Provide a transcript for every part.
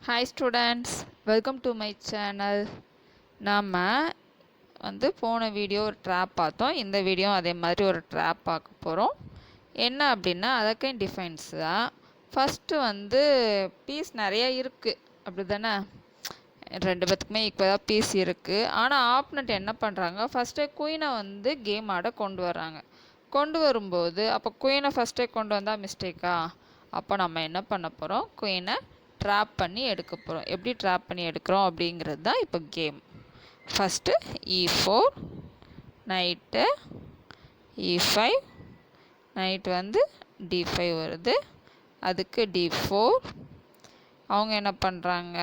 Hi students, welcome to my channel. நம்ம போன video ஒரு ட்ராப் பார்த்தோம். இந்த வீடியோ அதே மாதிரி ஒரு ட்ராப் பார்க்க போகிறோம். என்ன அப்படின்னா Alekhine டிஃபைன்ஸ் தான். ஃபஸ்ட்டு பீஸ் நிறைய இருக்குது அப்படி தானே, ரெண்டு பேத்துக்குமே ஈக்குவலாக பீஸ் இருக்குது. ஆனால் ஆப்னட் என்ன பண்ணுறாங்க, ஃபஸ்ட்டே குயினை கேம் ஆட கொண்டு வர்றாங்க. கொண்டு வரும்போது அப்போ குயினை ஃபஸ்ட்டே கொண்டு வந்தால் மிஸ்டேக்கா? அப்போ நம்ம என்ன பண்ண போகிறோம், குயினை ட்ராப் பண்ணி எடுக்க போகிறோம். எப்படி ட்ராப் பண்ணி எடுக்கிறோம் அப்படிங்கிறது தான் இப்போ game. First E4 night, E5 night D5 வருது, அதுக்கு D4 அவங்க என்ன பண்ணுறாங்க,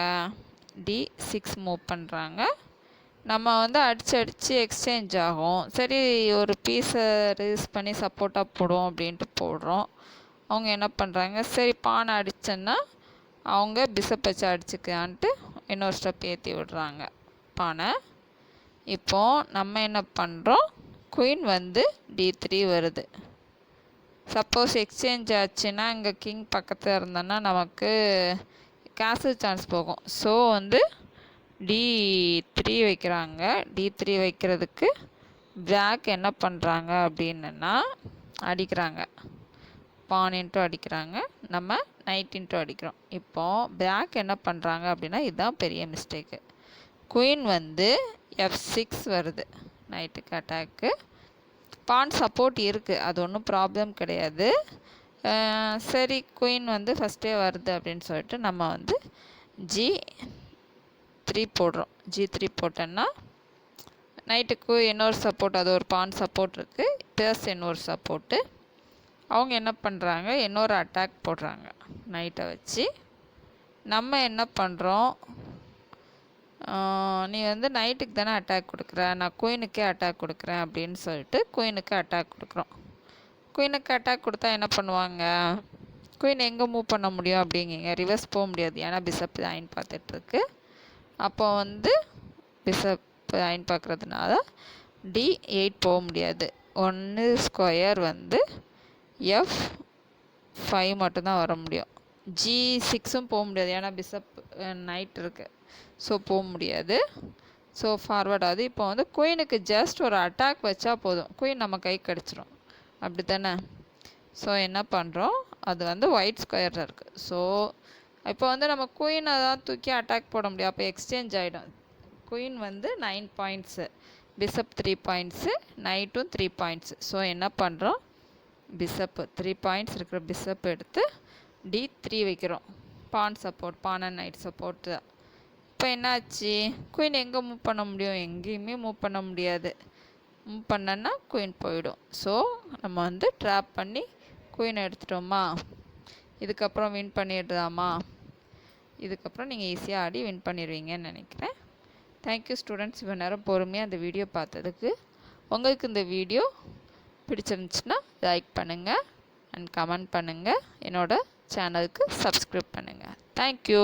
D6 மூவ் பண்ணுறாங்க. நம்ம அடித்து எக்ஸ்சேஞ்ச் ஆகும். சரி ஒரு பீஸை ரிலீஸ் பண்ணி சப்போர்ட்டாக போடுவோம் அப்படின்ட்டு போடுறோம். அவங்க என்ன பண்ணுறாங்க, சரி பானை அடித்தேன்னா அவங்க பிஷப் வச்சு அடிச்சுக்கலான்ட்டு இன்னொரு ஸ்டெப் ஏற்றி விடுறாங்க பானை. இப்போது நம்ம என்ன பண்ணுறோம், குயின் D3 வருது. சப்போஸ் எக்ஸ்சேஞ்ச் ஆச்சுன்னா இங்கே கிங் பக்கத்தில் இருந்தோன்னா நமக்கு கேசல் சான்ஸ் போகும். ஸோ D3 வைக்கிறாங்க. D3 வைக்கிறதுக்கு பிளாக் என்ன பண்ணுறாங்க அப்படின்னா அடிக்கிறாங்க, பான் இன்ட்டு அடிக்கிறாங்க, நம்ம நைட் இன்ட்டு அடிக்கிறோம். இப்போது பிளாக் என்ன பண்ணுறாங்க அப்படின்னா இதுதான் பெரிய மிஸ்டேக்கு. குயின் F6 வருது நைட்டுக்கு அட்டாக்கு. பான் சப்போர்ட் இருக்குது, அது ஒன்றும் ப்ராப்ளம் கிடையாது. சரி குயின் ஃபஸ்ட்டே வருது அப்படின்னு சொல்லிட்டு நம்ம G3 போடுறோம். G3 போட்டோன்னா நைட்டுக்கு இன்னொரு சப்போர்ட், அது ஒரு பான் சப்போர்ட் இருக்குது, ப்ளஸ் இன்னொரு சப்போர்ட்டு. அவங்க என்ன பண்ணுறாங்க, இன்னொரு அட்டாக் போடுறாங்க நைட்டை வச்சு. நம்ம என்ன பண்ணுறோம், நீ நைட்டுக்கு தானே அட்டாக் கொடுக்குற, நான் குயினுக்கே அட்டாக் கொடுக்குறேன் அப்படின்னு சொல்லிட்டு குயினுக்கு அட்டாக் கொடுக்குறோம். குயினுக்கு அட்டாக் கொடுத்தா என்ன பண்ணுவாங்க, குயின் எங்கே மூவ் பண்ண முடியும் அப்படிங்கிங்க, ரிவர்ஸ் போக முடியாது, ஏன்னா பிஷப் ஐன் பார்த்துட்ருக்கு. அப்போ பிஷப் ஐன் பார்க்குறதுனால D8 போக முடியாது. 1 ஸ்கொயர் F5 மட்டும்தான் வர முடியும். G6ம் போக முடியாது, ஏன்னா பிஷப் நைட் இருக்குது, ஸோ போக முடியாது. ஸோ ஃபார்வர்ட் ஆகுது. இப்போ குயினுக்கு ஜஸ்ட் ஒரு அட்டாக் வச்சா போதும், குயின் நம்ம கை கிடச்சிரும், அப்படி தானே. ஸோ என்ன பண்ணுறோம், அது ஒயிட் ஸ்கொயரில் இருக்குது. ஸோ இப்போ நம்ம குயினை தான் தூக்கி அட்டாக் போட முடியும், அப்போ எக்ஸ்சேஞ்ச் ஆகிடும். குயின் 9 பாயிண்ட்ஸு, பிஷப் 3 பாயிண்ட்ஸு, நைட்டும் 3 பாயிண்ட்ஸு. ஸோ என்ன பண்ணுறோம், பிஷப் 3 பாயிண்ட்ஸ் இருக்கிற பிஷப் எடுத்து D3 வைக்கிறோம். Pawn support, pawn and knight support தான். இப்போ என்னாச்சு, குயின் எங்கே மூவ் பண்ண முடியும், எங்கேயுமே மூவ் பண்ண முடியாது. மூவ் பண்ணனா குயின் போயிடும். ஸோ நம்ம ட்ராப் பண்ணி குயின் எடுத்துட்டோமா, இதுக்கப்புறம் வின் பண்ணிடலாமா, இதுக்கப்புறம் நீங்கள் ஈஸியாக ஆடி வின் பண்ணிடுவீங்கன்னு நினைக்கிறேன். தேங்க்யூ ஸ்டூடெண்ட்ஸ், இவ்வளோ நேரம் பொறுமையாக அந்த வீடியோ பார்த்ததுக்கு. உங்களுக்கு இந்த வீடியோ பிடிச்சிருந்துச்சுன்னா லைக் பண்ணுங்கள் அண்ட் கமெண்ட் பண்ணுங்கள், என்னோடய சேனலுக்கு சப்ஸ்கிரைப் பண்ணுங்கள். தேங்க்யூ.